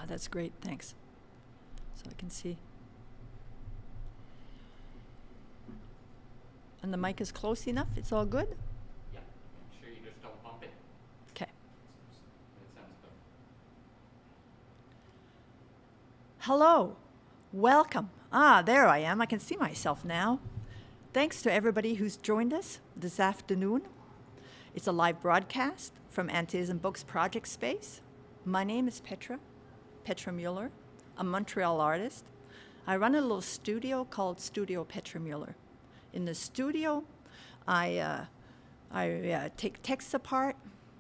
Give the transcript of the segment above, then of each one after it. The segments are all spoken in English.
Ah, that's great, thanks. So I can see. And the mic is close enough? It's all good? Yeah. Make sure you just don't bump it. Okay. That sounds good. Hello. Welcome. Ah, there I am. I can see myself now. Thanks to everybody who's joined us this afternoon. It's a live broadcast from Anteism Books Project Space. My name is Petra Mueller, a Montreal artist. I run a little studio called Studio Petra Mueller. In the studio, I take texts apart,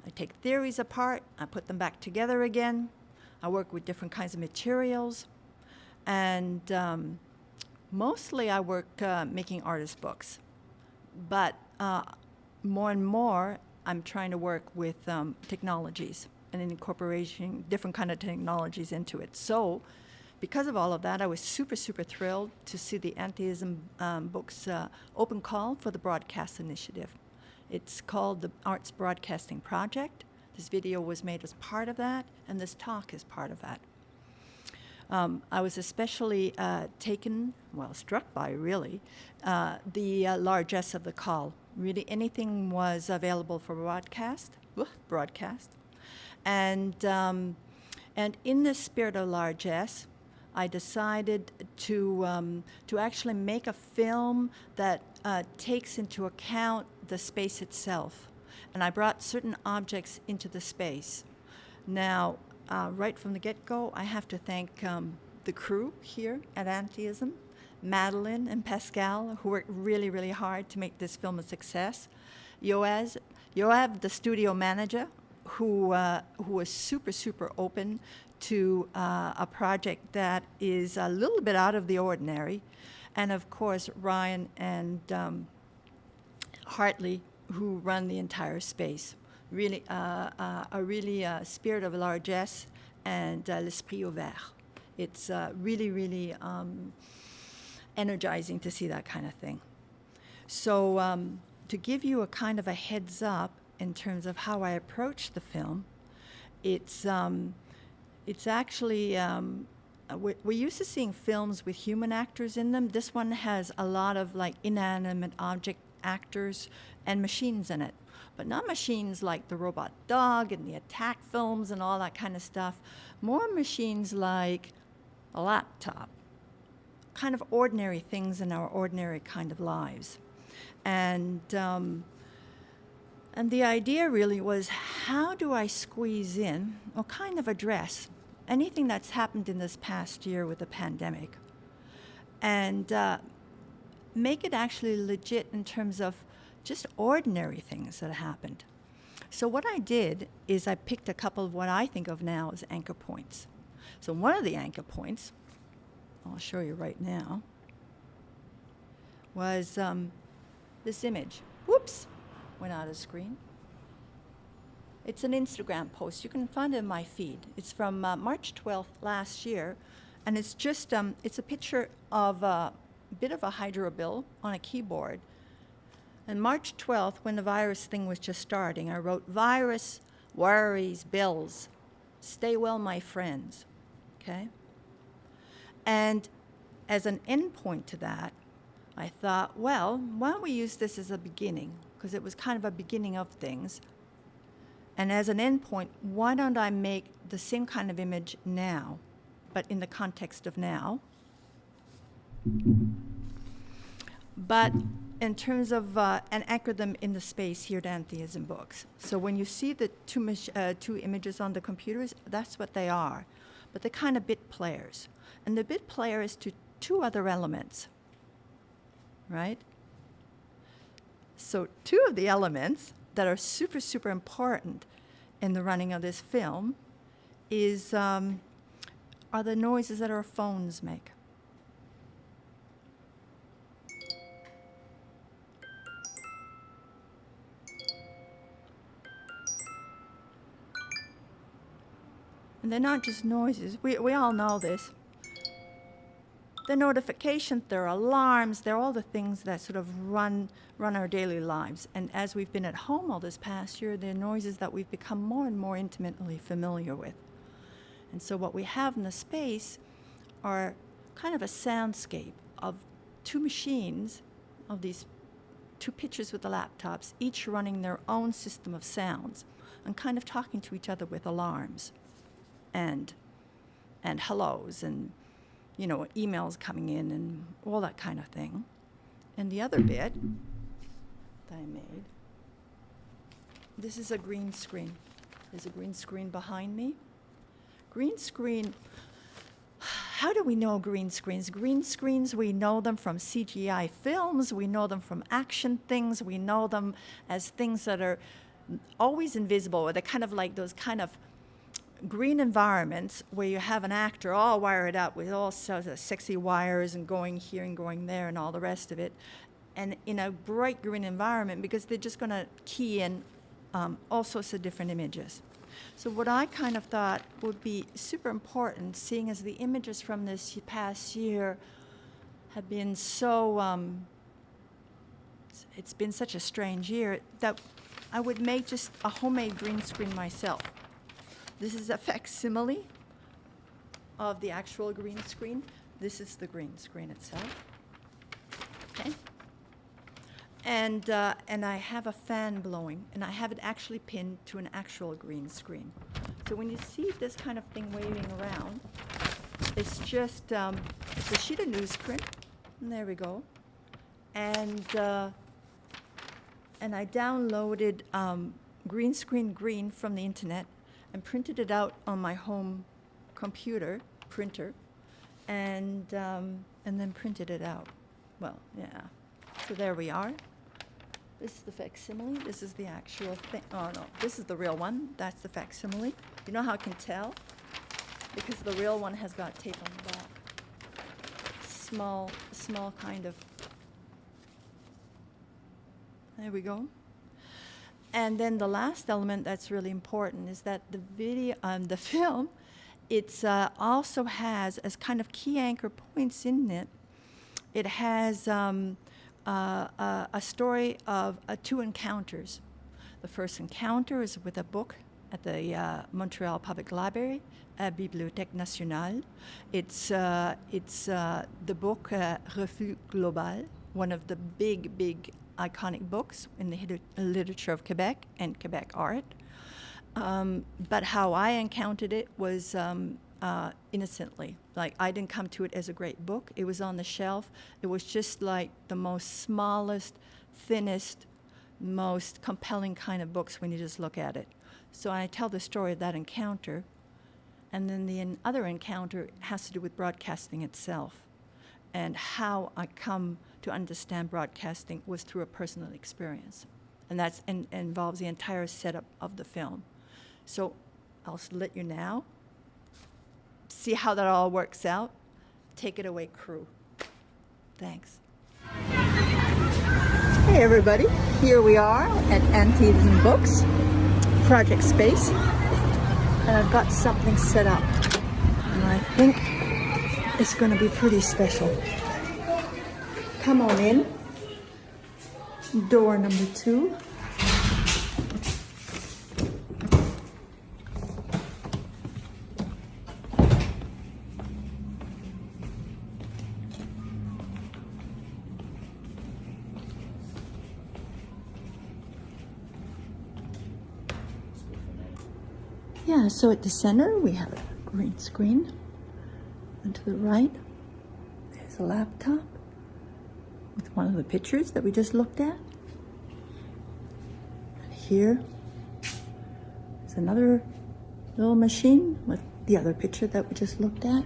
I take theories apart, I put them back together again. I work with different kinds of materials, and mostly I work making artist books. But more and more, I'm trying to work with technologies and incorporating different kind of technologies into it. So, because of all of that, I was super thrilled to see the Anteism Books open call for the broadcast initiative. It's called the Arts Broadcasting Project. This video was made as part of that, and this talk is part of that. I was especially struck by, really, the largesse of the call. Really, anything was available for broadcast. And in the spirit of largesse, I decided to actually make a film that takes into account the space itself. And I brought certain objects into the space. Now, right from the get-go, I have to thank the crew here at Anteism, Madeleine and Pascal, who worked really hard to make this film a success. Yoav, the studio manager, who was super open to a project that is a little bit out of the ordinary. And of course, Ryan and Hartley, who run the entire space. Really, a spirit of largesse and l'esprit ouvert. It's really energizing to see that kind of thing. So to give you a kind of a heads up in terms of how I approach the film, it's actually, we're used to seeing films with human actors in them. This one has a lot of like inanimate object actors and machines in it. But not machines like the robot dog and the attack films and all that kind of stuff. More machines like a laptop. Kind of ordinary things in our ordinary kind of lives. And the idea really was, how do I squeeze in or kind of address anything that's happened in this past year with the pandemic and make it actually legit in terms of just ordinary things that happened. So what I did is I picked a couple of what I think of now as anchor points. So one of the anchor points, I'll show you right now, was this image. Whoops, went out of screen. It's an Instagram post. You can find it in my feed. It's from March 12th last year, and it's just, it's a picture of a bit of a hydro bill on a keyboard. And March 12th, when the virus thing was just starting, I wrote, "Virus, worries, bills. Stay well, my friends." Okay? And as an endpoint to that, I thought, well, why don't we use this as a beginning? Because it was kind of a beginning of things. And as an endpoint, why don't I make the same kind of image now, but in the context of now? But in terms of, and anchor them in the space here at Anteism Books. So when you see the two images on the computers, that's what they are. But they're kind of bit players. And the bit player is to two other elements, right? So two of the elements that are super important in the running of this film is, are the noises that our phones make. And they're not just noises. We all know this. They're notifications, they're alarms, they're all the things that sort of run our daily lives. And as we've been at home all this past year, they're noises that we've become more and more intimately familiar with. And so what we have in the space are kind of a soundscape of two machines, of these two pitchers with the laptops, each running their own system of sounds and kind of talking to each other with alarms and hellos and, you know, emails coming in and all that kind of thing. And the other bit that I made, this is a green screen. There's a green screen behind me. Green screen, how do we know green screens? Green screens, we know them from CGI films, we know them from action things, we know them as things that are always invisible, or they're kind of like those kind of green environments where you have an actor all wired up with all sorts of sexy wires and going here and going there and all the rest of it, and in a bright green environment because they're just going to key in all sorts of different images. So what I kind of thought would be super important, seeing as the images from this past year have been so, it's been such a strange year, that I would make just a homemade green screen myself. This is a facsimile of the actual green screen. This is the green screen itself. Okay. And I have a fan blowing, and I have it actually pinned to an actual green screen. So when you see this kind of thing waving around, it's just it's a sheet of newsprint. And there we go. And I downloaded Green Screen Green from the internet and printed it out on my home computer printer, and then printed it out. Well, yeah. So there we are. This is the facsimile. This is the actual thing. Oh, no. This is the real one. That's the facsimile. You know how I can tell? Because the real one has got tape on the back. Small kind of. There we go. And then the last element that's really important is that the film, it's also has, as kind of key anchor points in it, it has a story of two encounters. The first encounter is with a book at the Montreal Public Library, Bibliothèque Nationale. It's the book Refus Global, one of the big iconic books in the literature of Quebec and Quebec art. But how I encountered it was innocently. Like, I didn't come to it as a great book. It was on the shelf. It was just like the most smallest, thinnest, most compelling kind of books when you just look at it. So I tell the story of that encounter. And then the other encounter has to do with broadcasting itself. And how I come to understand broadcasting was through a personal experience. And that involves the entire setup of the film. So I'll let you now see how that all works out. Take it away, crew. Thanks. Hey, everybody. Here we are at Anteism Books, Project Space. And I've got something set up. And I think it's going to be pretty special. Come on in. Door number 2. Yeah, so at the center we have a green screen. And to the right, there's a laptop with one of the pictures that we just looked at. And here is another little machine with the other picture that we just looked at.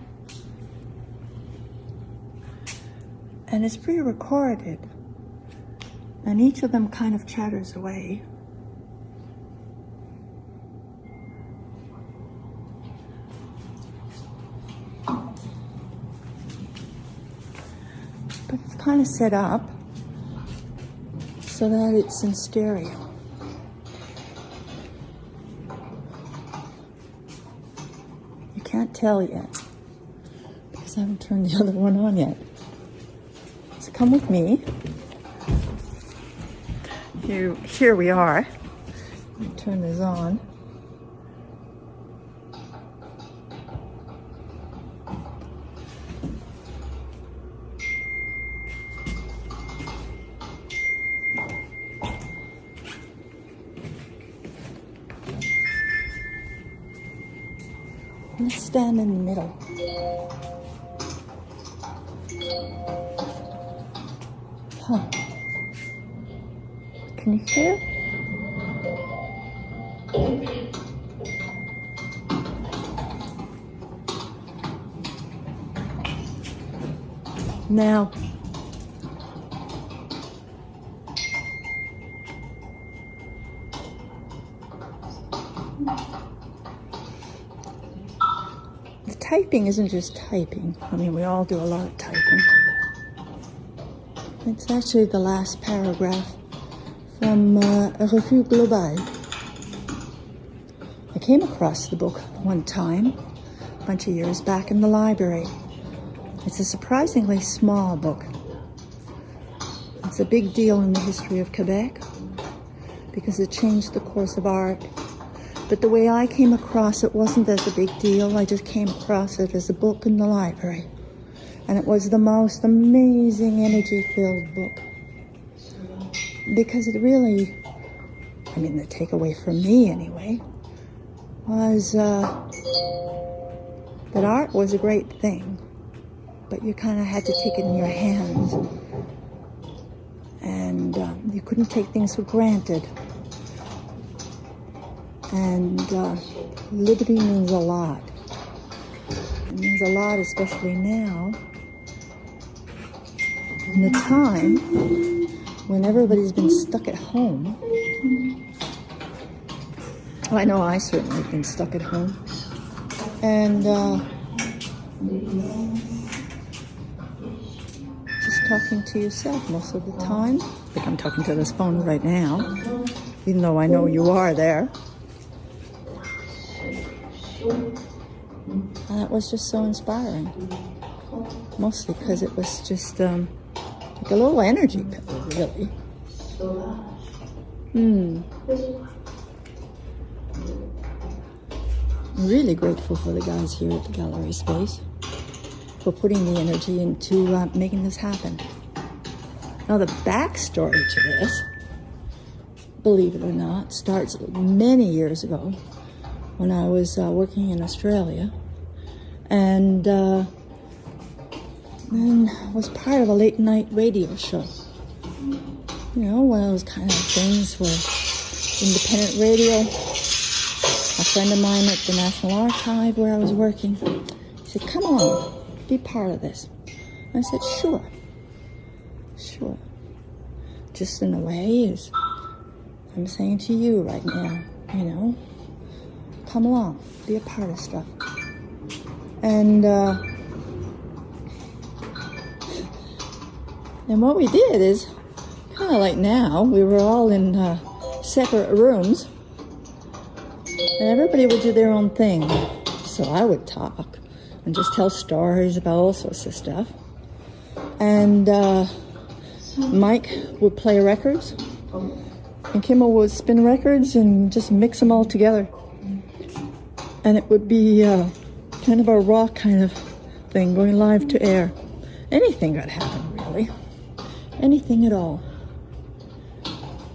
And it's pre-recorded. And each of them kind of chatters away. But it's kind of set up so that it's in stereo. You can't tell yet because I haven't turned the other one on yet. So come with me. Here we are. Let me turn this on. Let's stand in the middle. Huh. Can you hear? Now, the typing isn't just typing. I mean, we all do a lot of typing. It's actually the last paragraph from A Revue Globale. I came across the book one time, a bunch of years back in the library. It's a surprisingly small book. It's a big deal in the history of Quebec because it changed the course of art. But the way I came across it wasn't as a big deal. I just came across it as a book in the library. And it was the most amazing energy-filled book. Because it really, I mean, the takeaway from me anyway, was that art was a great thing. But you kind of had to take it in your hands. And you couldn't take things for granted. And liberty means a lot. It means a lot, especially now, in the time when everybody's been stuck at home. Well, I know I certainly have been stuck at home. And just talking to yourself most of the time. I think I'm talking to this phone right now, even though I know you are there. And that was just so inspiring. Mostly because it was just like a little energy pill, really. I'm really grateful for the guys here at the gallery space for putting the energy into making this happen. Now the backstory to this, believe it or not, starts many years ago when I was working in Australia and was part of a late night radio show. You know, one of those kind of things where independent radio. A friend of mine at the National Archive where I was working, he said, come on, be part of this. I said, sure. Just in a way, as I'm saying to you right now, you know, come along, be a part of stuff. And what we did is, kind of like now, we were all in separate rooms, and everybody would do their own thing. So I would talk and just tell stories about all sorts of stuff. And Mike would play records, and Kimmel would spin records and just mix them all together. And it would be kind of a raw kind of thing, going live to air. Anything could happen, really. Anything at all.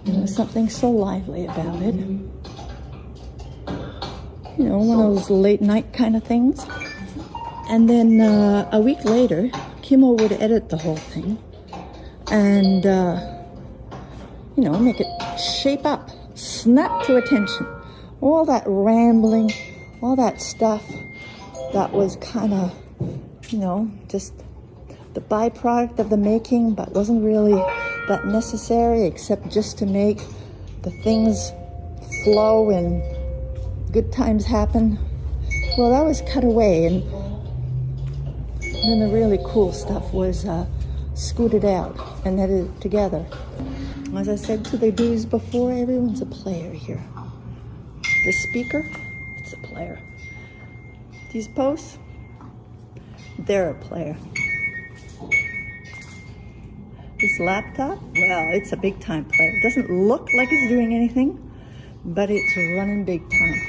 There was something so lively about it. You know, one of those late night kind of things. And then a week later, Kimmel would edit the whole thing and, you know, make it shape up, snap to attention. All that rambling, all that stuff that was kind of, you know, just the byproduct of the making, but wasn't really that necessary except just to make the things flow and good times happen. Well, that was cut away, and then the really cool stuff was scooted out and edited together. As I said to the dudes before, everyone's a player here. The speaker, it's a player. These posts, they're a player. This laptop, well, it's a big time player. It doesn't look like it's doing anything, but it's running big time.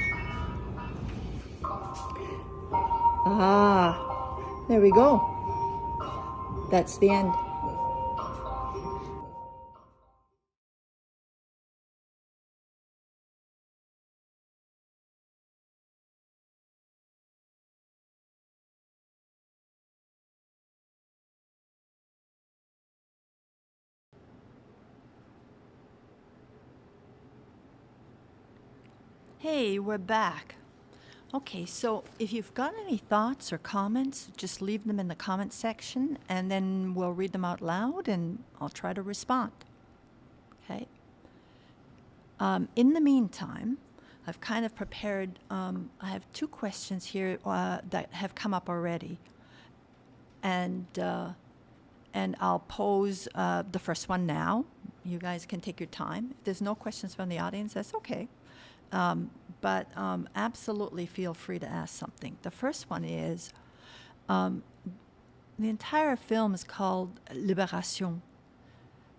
Ah, there we go. That's the end. Hey, we're back. Okay, so if you've got any thoughts or comments, just leave them in the comment section and then we'll read them out loud and I'll try to respond. Okay? In the meantime, I've kind of prepared, I have two questions here that have come up already. And I'll pose the first one now. You guys can take your time. If there's no questions from the audience, that's okay. But absolutely feel free to ask something. The first one is, the entire film is called Libération.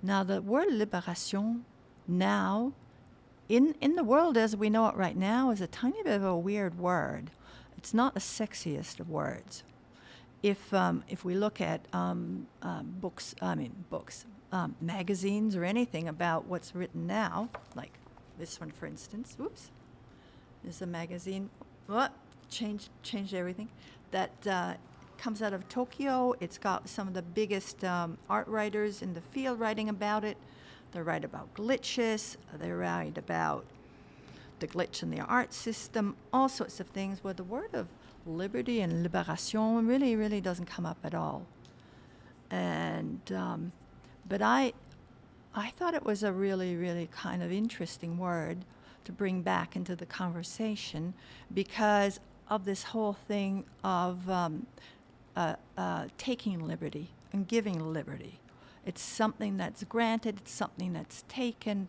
Now, the word Libération now, in the world as we know it right now, is a tiny bit of a weird word. It's not the sexiest of words. If we look at magazines or anything about what's written now, like this one, for instance. Oops, this is a magazine. What? Changed everything. That comes out of Tokyo. It's got some of the biggest art writers in the field writing about it. They write about glitches. They write about the glitch in the art system. All sorts of things where the word of liberty and libération really, really doesn't come up at all. And but I thought it was a really, really kind of interesting word to bring back into the conversation because of this whole thing of taking liberty and giving liberty. It's something that's granted, it's something that's taken,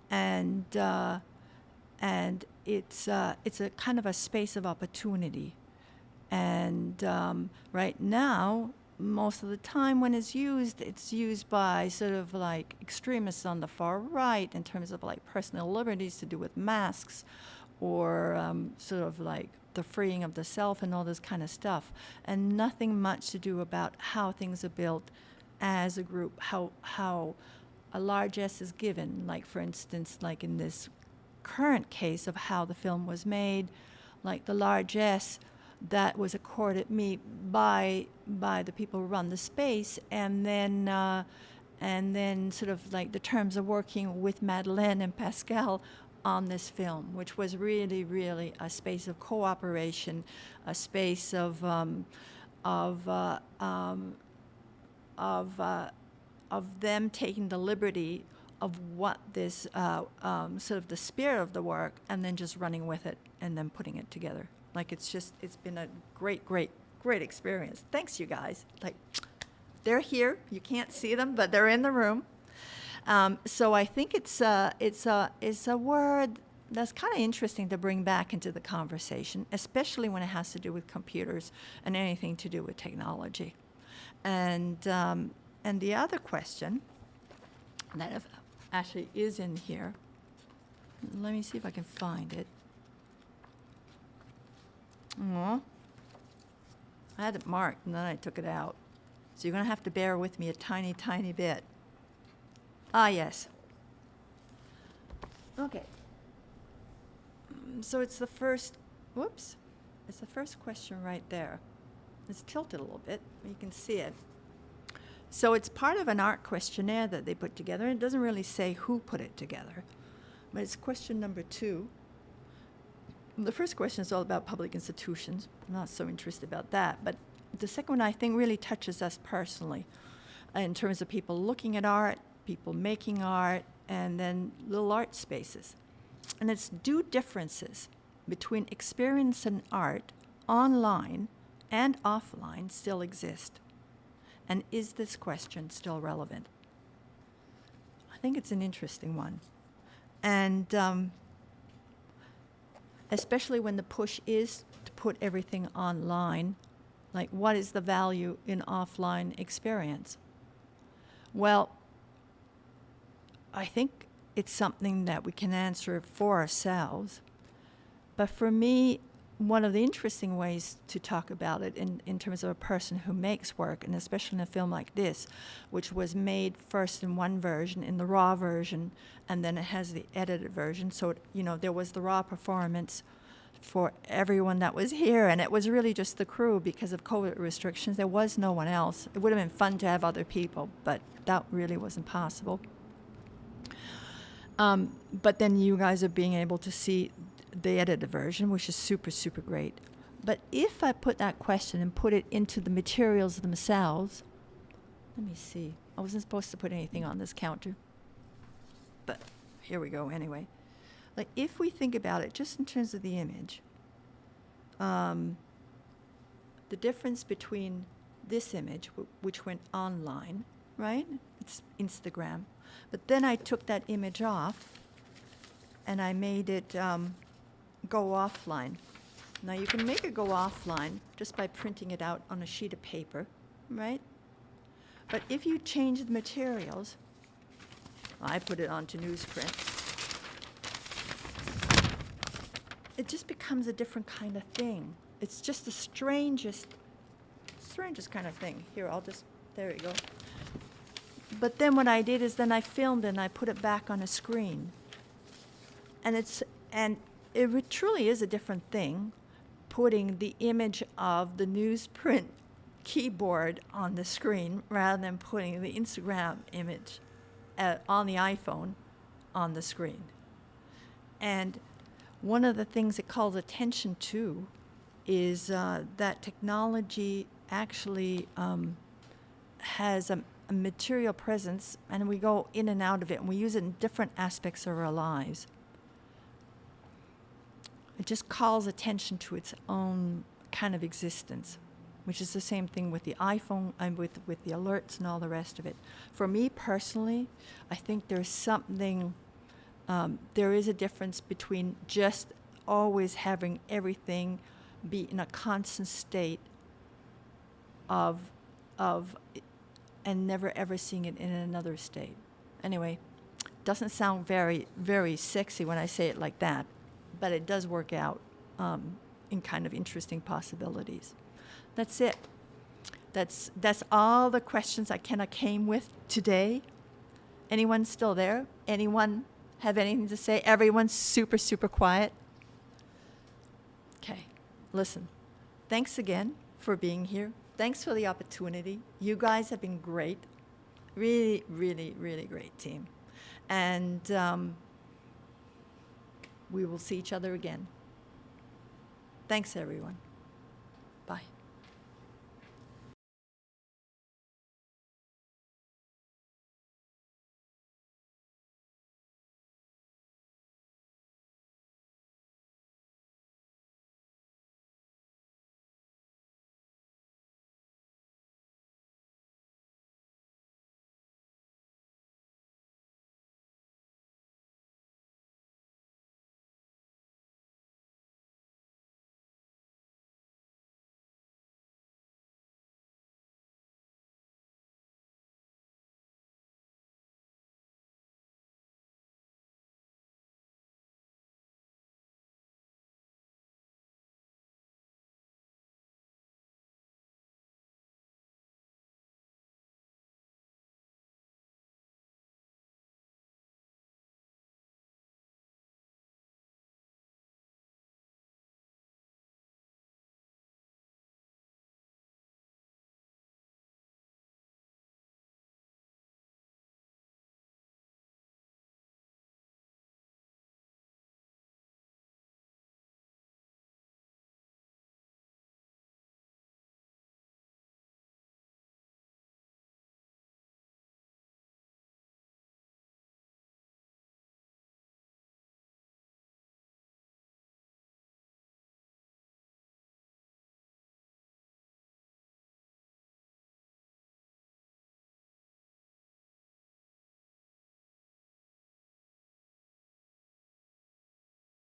and it's a kind of a space of opportunity. And right now, most of the time when it's used by sort of like extremists on the far right in terms of like personal liberties to do with masks or sort of like the freeing of the self and all this kind of stuff, and nothing much to do about how things are built as a group, how a large S is given, like for instance, like in this current case of how the film was made, like the large S that was accorded me by the people who run the space, and then sort of like the terms of working with Madeleine and Pascal on this film, which was really, really a space of cooperation, a space of them taking the liberty of what this sort of the spirit of the work, and then just running with it and then putting it together. Like it's been a great, great, great experience. Thanks, you guys. Like, they're here. You can't see them, but they're in the room. So I think it's a word that's kind of interesting to bring back into the conversation, especially when it has to do with computers and anything to do with technology. And the other question that actually is in here. Let me see if I can find it. I had it marked, and then I took it out. So you're going to have to bear with me a tiny, tiny bit. Ah, yes. Okay. So it's the first, whoops. It's the first question right there. It's tilted a little bit. You can see it. So it's part of an art questionnaire that they put together. It doesn't really say who put it together, but it's question number 2. The first question is all about public institutions. I'm not so interested about that. But the second one, I think, really touches us personally in terms of people looking at art, people making art, and then little art spaces. And it's do differences between experience and art online and offline still exist? And is this question still relevant? I think it's an interesting one. And especially when the push is to put everything online, like what is the value in offline experience? Well, I think it's something that we can answer for ourselves. But for me, one of the interesting ways to talk about it in terms of a person who makes work, and especially in a film like this, which was made first in one version, in the raw version, and then it has the edited version. So, there was the raw performance for everyone that was here, and it was really just the crew because of COVID restrictions. There was no one else. It would have been fun to have other people, but that really wasn't possible. But then you guys are being able to see the edited version, which is super, super great. But if I put that question and put it into the materials themselves, let me see. I wasn't supposed to put anything on this counter, but here we go anyway. Like if we think about it just in terms of the image, the difference between this image, which went online, right? It's Instagram. But then I took that image off and I made it go offline. Now you can make it go offline just by printing it out on a sheet of paper, right? But if you change the materials, I put it onto newsprint, it just becomes a different kind of thing. It's just the strangest kind of thing. Here, there you go. But then what I did is then I filmed and I put it back on a screen. And it truly is a different thing, putting the image of the newsprint keyboard on the screen rather than putting the Instagram image on the iPhone on the screen. And one of the things it calls attention to is that technology actually has a material presence, and we go in and out of it, and we use it in different aspects of our lives. It just calls attention to its own kind of existence, which is the same thing with the iPhone and with the alerts and all the rest of it. For me personally, I think there's something, there is a difference between just always having everything be in a constant state of and never ever seeing it in another state. Anyway, doesn't sound very, very sexy when I say it like that, but it does work out in kind of interesting possibilities. That's it. That's all the questions I kind of came with today. Anyone still there? Anyone have anything to say? Everyone's super, super quiet. Okay, listen. Thanks again for being here. Thanks for the opportunity. You guys have been great. Really, really, really great team. And we will see each other again. Thanks, everyone.